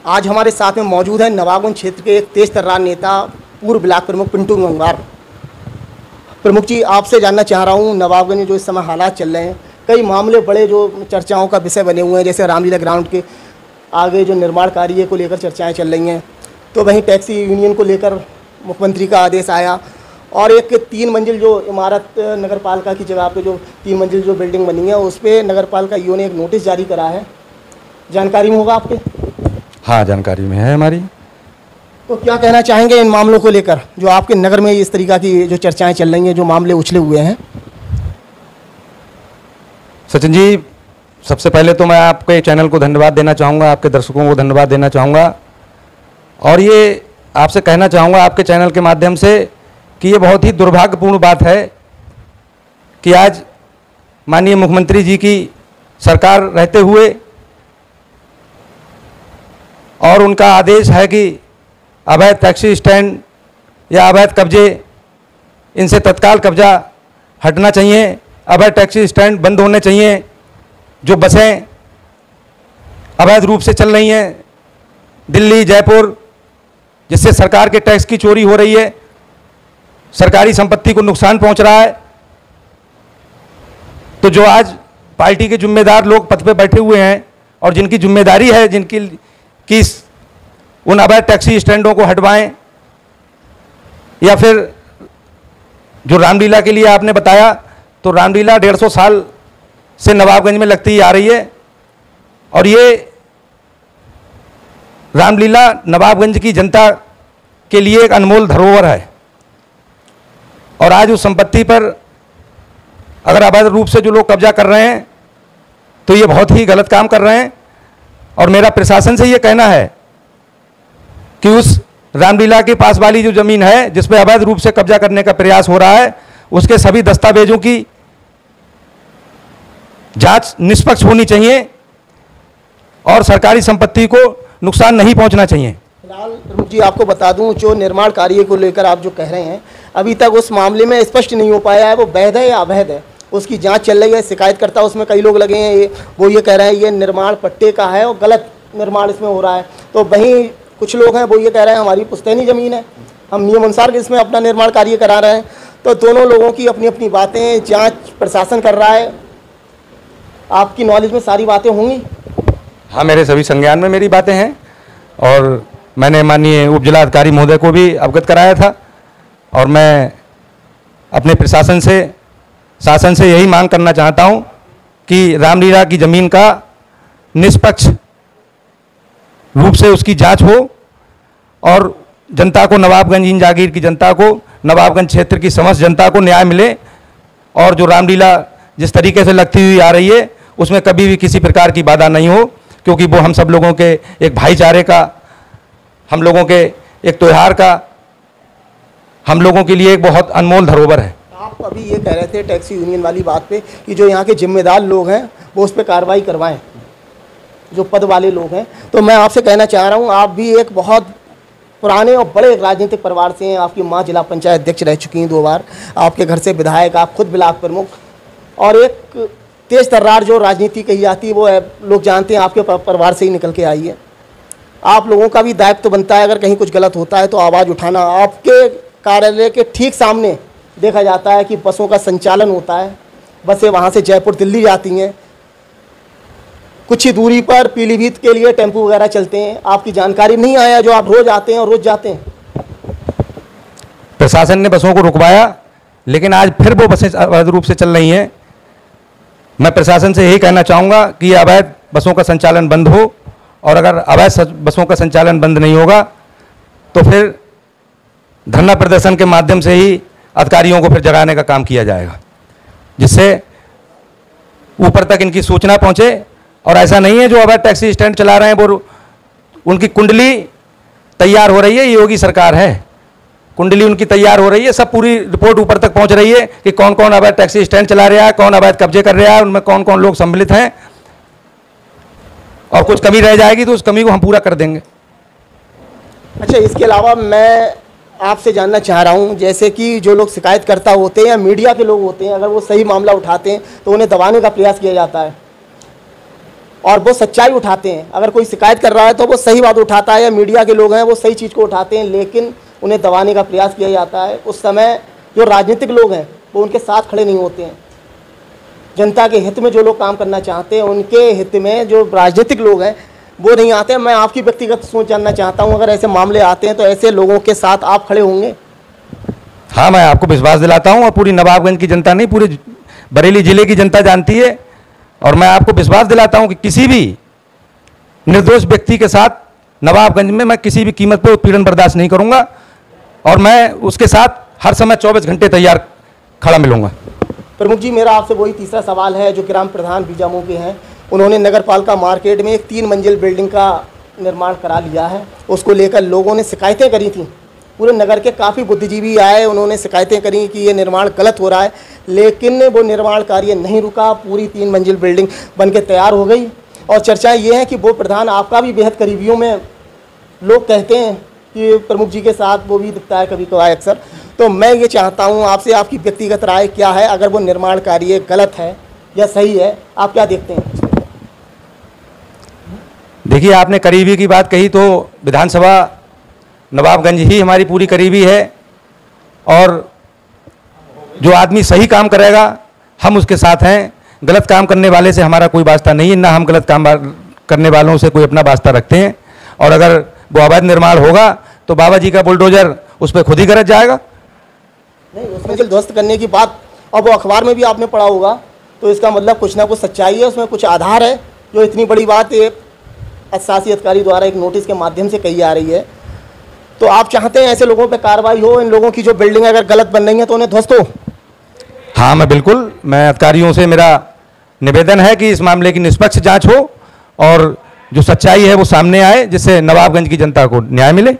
आज हमारे साथ में मौजूद है नवाबगंज क्षेत्र के एक तेज तर्रार नेता, पूर्व ब्लॉक प्रमुख पिंटू गंगवार। प्रमुख जी, आपसे जानना चाह रहा हूँ, नवाबगंज में जो इस समय हालात चल रहे हैं, कई मामले बड़े जो चर्चाओं का विषय बने हुए हैं, जैसे रामलीला ग्राउंड के आगे जो निर्माण कार्य को लेकर चर्चाएं चल रही हैं, तो वहीं टैक्सी यूनियन को लेकर मुख्यमंत्री का आदेश आया, और एक 3 मंजिल जो इमारत नगर पालिका की जगह पे जो 3 मंजिल जो बिल्डिंग बनी है, उस पर नगर पालिका ईओ ने एक नोटिस जारी करा है। जानकारी में होगा आपके? हाँ, जानकारी में है हमारी। तो क्या कहना चाहेंगे इन मामलों को लेकर, जो आपके नगर में इस तरीक़ा की जो चर्चाएं चल रही हैं, जो मामले उछले हुए हैं? सचिन जी, सबसे पहले तो मैं आपके चैनल को धन्यवाद देना चाहूँगा, आपके दर्शकों को धन्यवाद देना चाहूँगा, और ये आपसे कहना चाहूँगा आपके चैनल के माध्यम से कि ये बहुत ही दुर्भाग्यपूर्ण बात है कि आज माननीय मुख्यमंत्री जी की सरकार रहते हुए और उनका आदेश है कि अवैध टैक्सी स्टैंड या अवैध कब्जे, इनसे तत्काल कब्जा हटना चाहिए, अवैध टैक्सी स्टैंड बंद होने चाहिए। जो बसें अवैध रूप से चल रही हैं दिल्ली, जयपुर, जिससे सरकार के टैक्स की चोरी हो रही है, सरकारी संपत्ति को नुकसान पहुंच रहा है, तो जो आज पार्टी के जिम्मेदार लोग पद पे बैठे हुए हैं और जिनकी जिम्मेदारी है कि उन अवैध टैक्सी स्टैंडों को हटवाएं, या फिर जो रामलीला के लिए आपने बताया, तो रामलीला 150 साल से नवाबगंज में लगती आ रही है, और ये रामलीला नवाबगंज की जनता के लिए एक अनमोल धरोहर है, और आज उस संपत्ति पर अगर अवैध रूप से जो लोग कब्जा कर रहे हैं तो ये बहुत ही गलत काम कर रहे हैं। और मेरा प्रशासन से ये कहना है कि उस रामलीला के पास वाली जो ज़मीन है जिस पर अवैध रूप से कब्जा करने का प्रयास हो रहा है, उसके सभी दस्तावेजों की जांच निष्पक्ष होनी चाहिए और सरकारी संपत्ति को नुकसान नहीं पहुंचना चाहिए। फिलहाल प्रमुख जी, आपको बता दूं, जो निर्माण कार्य को लेकर आप जो कह रहे हैं, अभी तक उस मामले में स्पष्ट नहीं हो पाया है वो वैध है या अवैध है, उसकी जांच चल रही है। शिकायतकर्ता उसमें कई लोग लगे हैं, वो ये कह रहे हैं ये निर्माण पट्टे का है और गलत निर्माण इसमें हो रहा है, तो वहीं कुछ लोग हैं वो ये कह रहे हैं हमारी पुश्तैनी ज़मीन है, हम नियम अनुसार इसमें अपना निर्माण कार्य करा रहे हैं। तो दोनों लोगों की अपनी अपनी बातें, जाँच प्रशासन कर रहा है। आपकी नॉलेज में सारी बातें होंगी? हाँ, मेरे सभी संज्ञान में मेरी बातें हैं, और मैंने माननीय उप जिलाधिकारी महोदय को भी अवगत कराया था, और मैं अपने प्रशासन से, शासन से यही मांग करना चाहता हूं कि रामलीला की ज़मीन का निष्पक्ष रूप से उसकी जांच हो, और जनता को, नवाबगंज इन जागीर की जनता को, नवाबगंज क्षेत्र की समस्त जनता को न्याय मिले, और जो रामलीला जिस तरीके से लगती हुई आ रही है उसमें कभी भी किसी प्रकार की बाधा नहीं हो, क्योंकि वो हम सब लोगों के एक भाईचारे का, हम लोगों के एक त्यौहार का, हम लोगों के लिए एक बहुत अनमोल धरोहर है। आप अभी ये कह रहे थे टैक्सी यूनियन वाली बात पे कि जो यहाँ के जिम्मेदार लोग हैं वो उस पर कार्रवाई करवाएं, जो पद वाले लोग हैं। तो मैं आपसे कहना चाह रहा हूँ, आप भी एक बहुत पुराने और बड़े राजनीतिक परिवार से हैं, आपकी माँ जिला पंचायत अध्यक्ष रह चुकी हैं 2 बार, आपके घर से विधायक, आप खुद ब्लॉक प्रमुख, और एक तेज तर्रार जो राजनीति कही जाती है वो लोग जानते हैं आपके परिवार से ही निकल के आई है। आप लोगों का भी दायित्व तो बनता है, अगर कहीं कुछ गलत होता है तो आवाज़ उठाना। आपके कार्यालय के ठीक सामने देखा जाता है कि बसों का संचालन होता है, बसें वहाँ से जयपुर, दिल्ली जाती हैं, कुछ ही दूरी पर पीलीभीत के लिए टेम्पो वगैरह चलते हैं। आपकी जानकारी नहीं आया जो आप रोज़ आते हैं और रोज़ जाते हैं? प्रशासन ने बसों को रुकवाया, लेकिन आज फिर वो बसें अवैध रूप से चल रही हैं। मैं प्रशासन से यही कहना चाहूँगा कि अवैध बसों का संचालन बंद हो, और अगर अवैध बसों का संचालन बंद नहीं होगा तो फिर धरना प्रदर्शन के माध्यम से ही अधिकारियों को फिर जगाने का काम किया जाएगा, जिससे ऊपर तक इनकी सूचना पहुँचे। और ऐसा नहीं है जो अवैध टैक्सी स्टैंड चला रहे हैं वो उनकी कुंडली तैयार हो रही है, ये योगी सरकार है, कुंडली उनकी तैयार हो रही है, सब पूरी रिपोर्ट ऊपर तक पहुंच रही है कि कौन कौन अवैध टैक्सी स्टैंड चला रहा है, कौन अवैध कब्जे कर रहा है, उनमें कौन कौन लोग सम्मिलित हैं, और कुछ कमी रह जाएगी तो उस कमी को हम पूरा कर देंगे। अच्छा, इसके अलावा मैं आपसे जानना चाह रहा हूं, जैसे कि जो लोग शिकायतकर्ता होते हैं या मीडिया के लोग होते हैं, अगर वो सही मामला उठाते हैं तो उन्हें दबाने का प्रयास किया जाता है। और वो सच्चाई उठाते हैं। अगर कोई शिकायत कर रहा है तो वो सही बात उठाता है, या मीडिया के लोग हैं वो सही चीज़ को उठाते हैं, लेकिन उन्हें दबाने का प्रयास किया जाता है। उस समय जो राजनीतिक लोग हैं वो उनके साथ खड़े नहीं होते हैं। जनता के हित में जो लोग काम करना चाहते हैं, उनके हित में जो राजनीतिक लोग हैं वो नहीं आते हैं। मैं आपकी व्यक्तिगत सोच जानना चाहता हूं, अगर ऐसे मामले आते हैं तो ऐसे लोगों के साथ आप खड़े होंगे? हाँ, मैं आपको विश्वास दिलाता हूं, और पूरी नवाबगंज की जनता नहीं, पूरे बरेली जिले की जनता जानती है। और मैं आपको विश्वास दिलाता हूं कि किसी भी निर्दोष व्यक्ति के साथ नवाबगंज में मैं किसी भी कीमत पर उत्पीड़न बर्दाश्त नहीं करूंगा, और मैं उसके साथ हर समय 24 घंटे तैयार खड़ा मिलूंगा। प्रमुख जी, मेरा आपसे वही तीसरा सवाल है जो ग्राम प्रधान बीजामऊ के हैं। उन्होंने नगर पालिका मार्केट में एक 3 मंजिल बिल्डिंग का निर्माण करा लिया है। उसको लेकर लोगों ने शिकायतें करी थी। पूरे नगर के काफ़ी बुद्धिजीवी आए, उन्होंने शिकायतें करी कि ये निर्माण गलत हो रहा है, लेकिन वो निर्माण कार्य नहीं रुका। पूरी 3 मंजिल बिल्डिंग बन के तैयार हो गई। और चर्चाएं ये हैं कि वो प्रधान आपका भी बेहद करीबियों में लोग कहते हैं कि प्रमुख जी के साथ वो भी दिखता है कभी कभार अक्सर। तो मैं ये चाहता हूँ आपसे, आपकी व्यक्तिगत राय क्या है? अगर वो निर्माण कार्य गलत है या सही है, आप क्या देखते हैं? देखिए, आपने करीबी की बात कही, तो विधानसभा नवाबगंज ही हमारी पूरी करीबी है, और जो आदमी सही काम करेगा हम उसके साथ हैं। गलत काम करने वाले से हमारा कोई वास्ता नहीं है, ना हम गलत काम करने वालों से कोई अपना वास्ता रखते हैं। और अगर वो अवैध निर्माण होगा तो बाबा जी का बुलडोजर उस पर खुद ही गरज जाएगा। नहीं, उसमें से ध्वस्त करने की बात, और वो अखबार में भी आपने पढ़ा होगा, तो इसका मतलब कुछ ना कुछ सच्चाई है, उसमें कुछ आधार है। जो इतनी बड़ी बात एक शासी अधिकारी द्वारा एक नोटिस के माध्यम से कही जा रही है, तो आप चाहते हैं ऐसे लोगों पे कार्रवाई हो? इन लोगों की जो बिल्डिंग अगर गलत बन रही है तो उन्हें ध्वस्त हो? हाँ, मैं अधिकारियों से मेरा निवेदन है कि इस मामले की निष्पक्ष जांच हो और जो सच्चाई है वो सामने आए, जिससे नवाबगंज की जनता को न्याय मिले।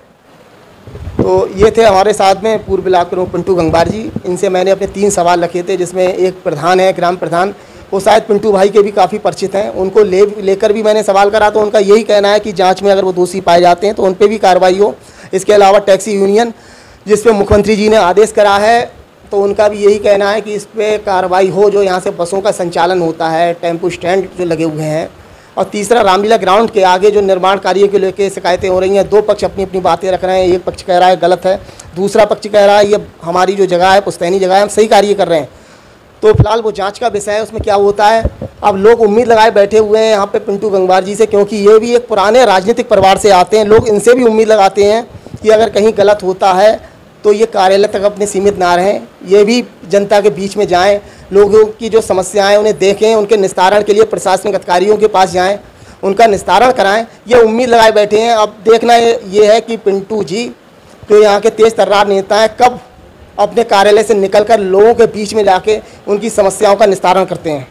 तो ये थे हमारे साथ में पूर्व ब्लॉक प्रमुख पिंटू गंगवार जी। इनसे मैंने अपने 3 सवाल रखे थे, जिसमें एक प्रधान है, ग्राम प्रधान, वो शायद पिंटू भाई के भी काफ़ी परिचित हैं। उनको लेकर भी मैंने सवाल करा, तो उनका यही कहना है कि जांच में अगर वो दोषी पाए जाते हैं तो उन पर भी कार्रवाई हो। इसके अलावा टैक्सी यूनियन, जिस पे मुख्यमंत्री जी ने आदेश करा है, तो उनका भी यही कहना है कि इस पर कार्रवाई हो। जो यहाँ से बसों का संचालन होता है, टेम्पो स्टैंड जो लगे हुए हैं, और तीसरा रामलीला ग्राउंड के आगे जो निर्माण कार्य को लेकर शिकायतें हो रही हैं। 2 पक्ष अपनी अपनी बातें रख रहे हैं। एक पक्ष कह रहा है गलत है, दूसरा पक्ष कह रहा है ये हमारी जो जगह है, पुश्तैनी जगह है, हम सही कार्य कर रहे हैं। तो फिलहाल वो जांच का विषय है, उसमें क्या होता है। अब लोग उम्मीद लगाए बैठे हुए हैं यहाँ पे पिंटू गंगवार जी से, क्योंकि ये भी एक पुराने राजनीतिक परिवार से आते हैं। लोग इनसे भी उम्मीद लगाते हैं कि अगर कहीं गलत होता है तो ये कार्यालय तक अपने सीमित ना रहें, ये भी जनता के बीच में जाएं, लोगों की जो समस्याएं उन्हें देखें, उनके निस्तारण के लिए प्रशासनिक अधिकारियों के पास जाएं, उनका निस्तारण कराएं। ये उम्मीद लगाए बैठे हैं। अब देखना ये है कि पिंटू जी, जो यहाँ के तेज तर्रार नेता हैं, कब अपने कार्यालय से निकलकर लोगों के बीच में जाके उनकी समस्याओं का निस्तारण करते हैं।